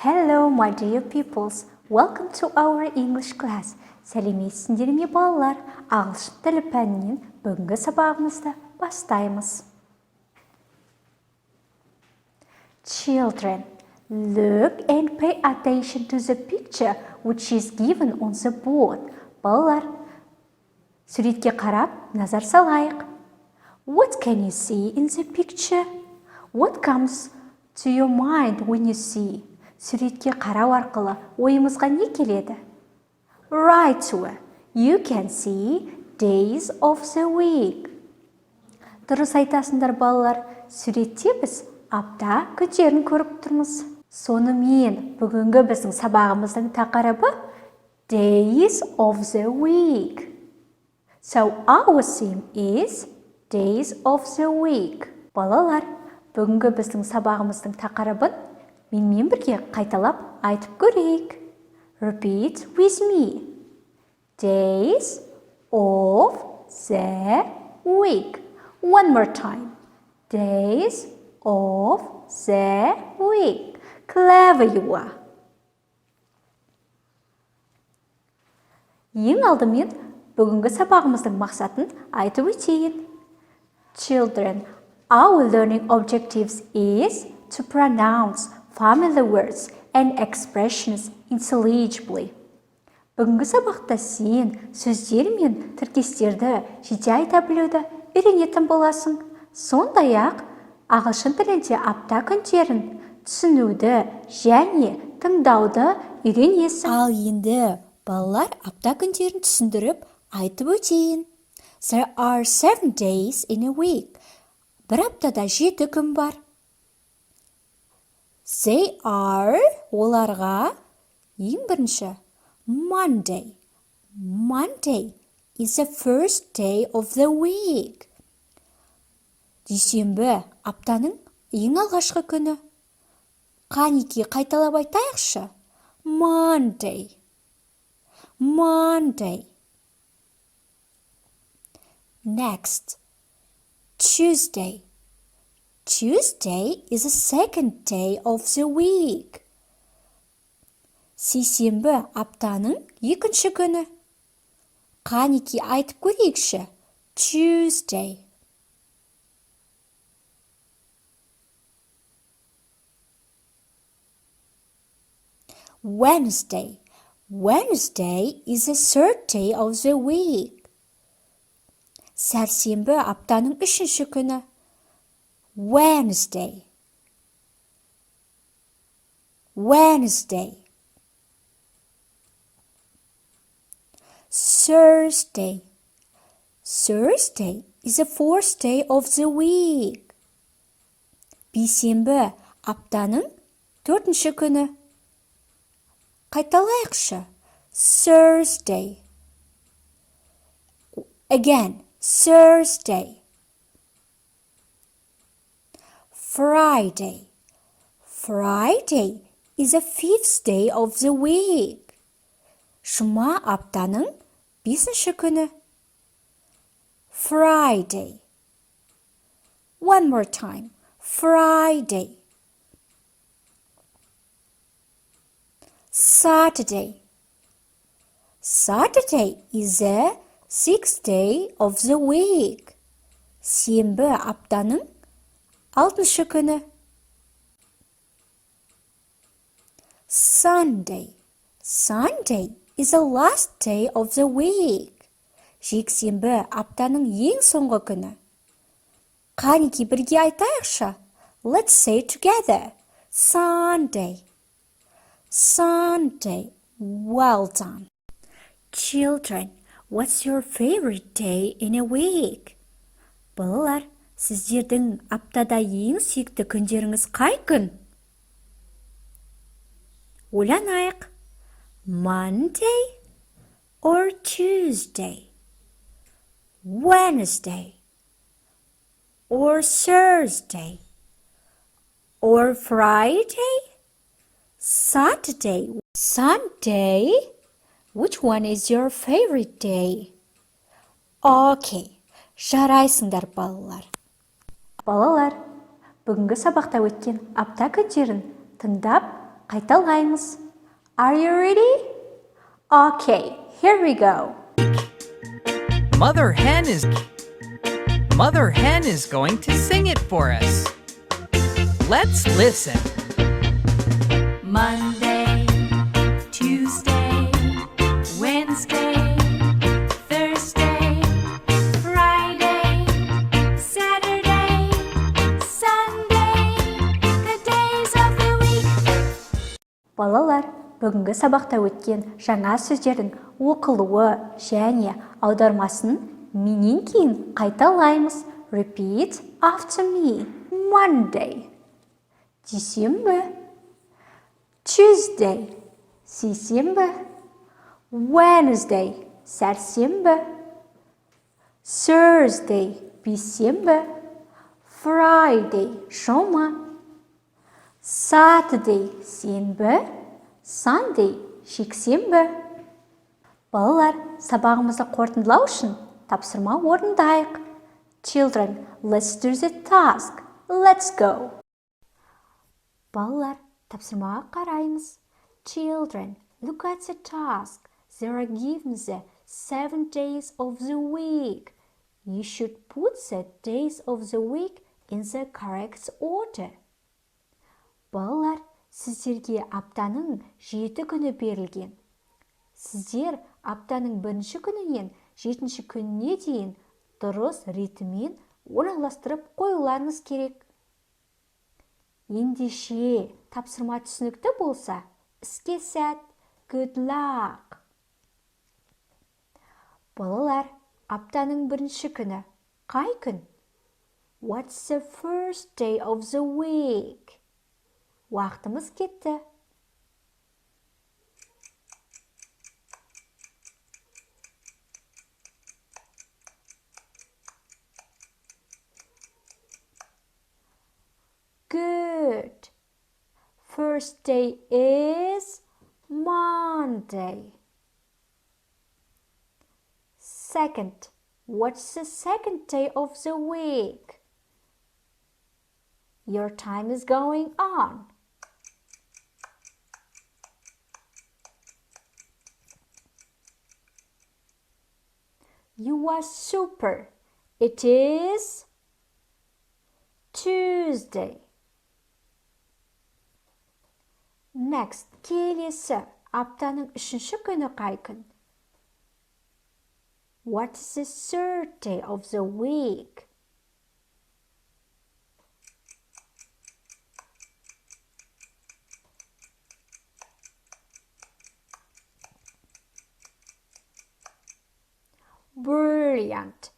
Hello, my dear peoples. Welcome to our English class. Сәлеметсіңдер ме балалар? Ағылшын тілі пәнінен бүгінгі сабағымызды бастаймыз. Children, look and pay attention to the picture which is given on the board. Балалар, суретке қарап, назар салайық. What can you see in the picture? What comes to your mind when you see? Суретке қарау арқылы ойымызға не келеді? Right away, you can see days of the week. Дұрыс айтасыңдар балалар, суретте біз апта күндерін көріп тұрмыз. Сонымен бүгінгі біздің сабағымыздың тақырыбы days of the week. So our theme is days of the week. Балалар, бүгінгі біздің сабағымыздың тақырыбын менімен бірге қайталап айтып көрейік. Repeat with me. Days of the week. One more time. Days of the week. Clever you are. Ең алдымен бүгінгі сабағымыздың мақсатын айтып өтейін. Children, our learning objectives is to pronounce familiar words and expressions intelligibly. Бүгінгі сабақта сен сөздер мен тіркестерді жете айта білуді үйренетін боласың. Сондай-ақ ағылшын тілінде апта күндерін түсінуді және тыңдауды үйренесің. Ал енді балалар апта күндерін түсіндіріп айтып өтейін. There are 7 days in a week. Бір аптада 7 күн бар. They are, оларға, ең бірінші, Monday. Monday is the first day of the week. Дүйсенбі, аптаның ең алғашқы күні. Қанеке қайталап айтайықшы. Monday. Monday. Next, Tuesday. Tuesday is the second day of the week. Сейсенбі аптаның екінші күні. Қанеке айтып көрейікші. Tuesday. Wednesday. Wednesday is the third day of the week. Сәрсенбі аптаның үшінші күні. Wednesday. Wednesday. Thursday. Thursday is the fourth day of the week. Бейсенбі аптаның төртінші күні. Қайталайықшы. Thursday. Again, Thursday. Friday. Friday is the fifth day of the week. Жұма аптаның бесінші күні. Friday. One more time. Friday. Saturday. Saturday is the sixth day of the week. Сенбі аптаның алтыншы күні. Sunday. Sunday is the last day of the week. Жексенбі аптаның ең соңғы күні. Қанеке бірге айтайықшы. Let's say together. Sunday. Sunday. Well done. Children, what's your favorite day in a week? Балалар, сіздердің аптада ең сүйікті күндеріңіз қай күн? Ойланайық. Monday or Tuesday? Wednesday or Thursday? Or Friday? Saturday? Sunday? Which one is your favorite day? Okay, жарайсыңдар балалар. Балалар, бүгінгі сабақта өткен апта күндерін тыңдап, қайталаймыз. Are you ready? Okay, here we go. Mother hen is going to sing it for us. Let's listen. Monday, Tuesday, Wednesday, Thursday, Friday, Saturday, Sunday, the days of the week. Балалар, бүгінгі сабақта өткен жаңа сөздердің оқылуы және аудармасын менен кейін қайталаймыз. Repeat after me. Monday. Дүйсенбі. Tuesday. Сейсенбі. Wednesday. Сәрсенбі. Thursday. Бейсенбі. Friday. Жұма. Saturday. Сенбі. Sunday. Жексенбі. Балалар, сабағымызды қорытындылау үшін тапсырма орындайық. Children, let's do the task. Let's go. Балалар, тапсырмаға қараймыз. Children, look at the task. There are given the 7 days of the week. You should put the days of the week in the correct order. Балалар, сіздерге аптаның 7 күні берілген. Сіздер аптаның 1-ші күнінен 7-ші күніне дейін дұрыс ретімен орналастырып қоюларыңыз керек. Ендеше тапсырма түсінікті болса, іске сәт. Good luck. Балалар, аптаның 1-ші күні қай күн? What's the first day of the week? Уақытымыз кетті. Good. First day is Monday. Second. What's the second day of the week? Your time is going on. You are super. It is Tuesday. Next, келесі аптаның 3-ші күні қай күн? What is the third day of the week? Brilliant.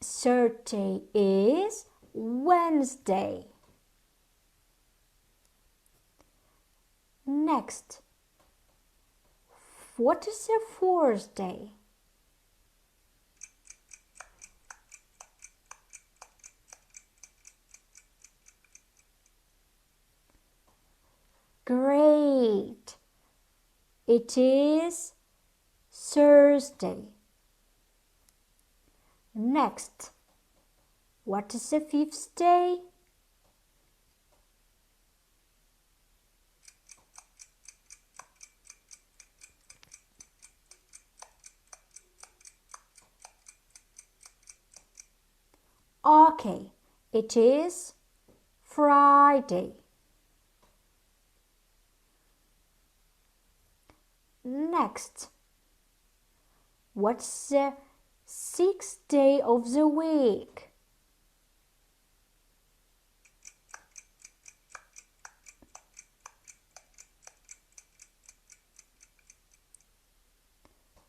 Third day is Wednesday. Next, what is the fourth day? Great. It is Thursday. Next, what is the fifth day? Okay, it is Friday. Next, what's the sixth day of the week?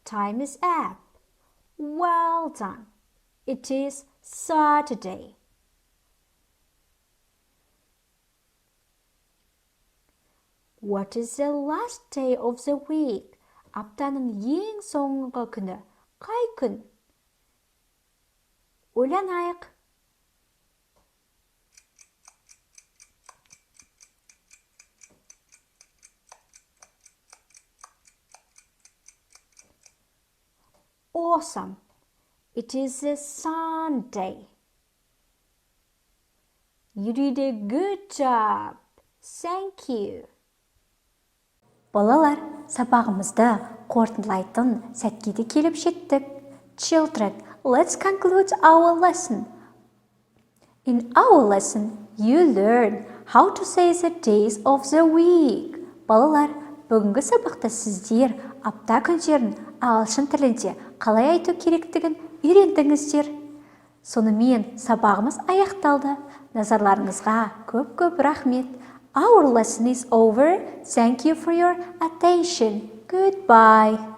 Time is up. Well done. It is Saturday. What is the last day of the week? Аптаның ең соңғы күні қай күн? Ойланайық. Awesome. It is a Sunday. You did a good job. Thank you. Балалар, сабағымызды қорытындылайтын сәтке де келіп жеттік. Children, let's conclude our lesson. In our lesson, you learn how to say the days of the week. Балалар, бүгінгі сабақта сіздер апта күндерін ағылшын тілінде қалай айту керектігін үйрендіңіздер. Сонымен сабағымыз аяқталды. Назарларыңызға көп рахмет. Our lesson is over. Thank you for your attention. Goodbye.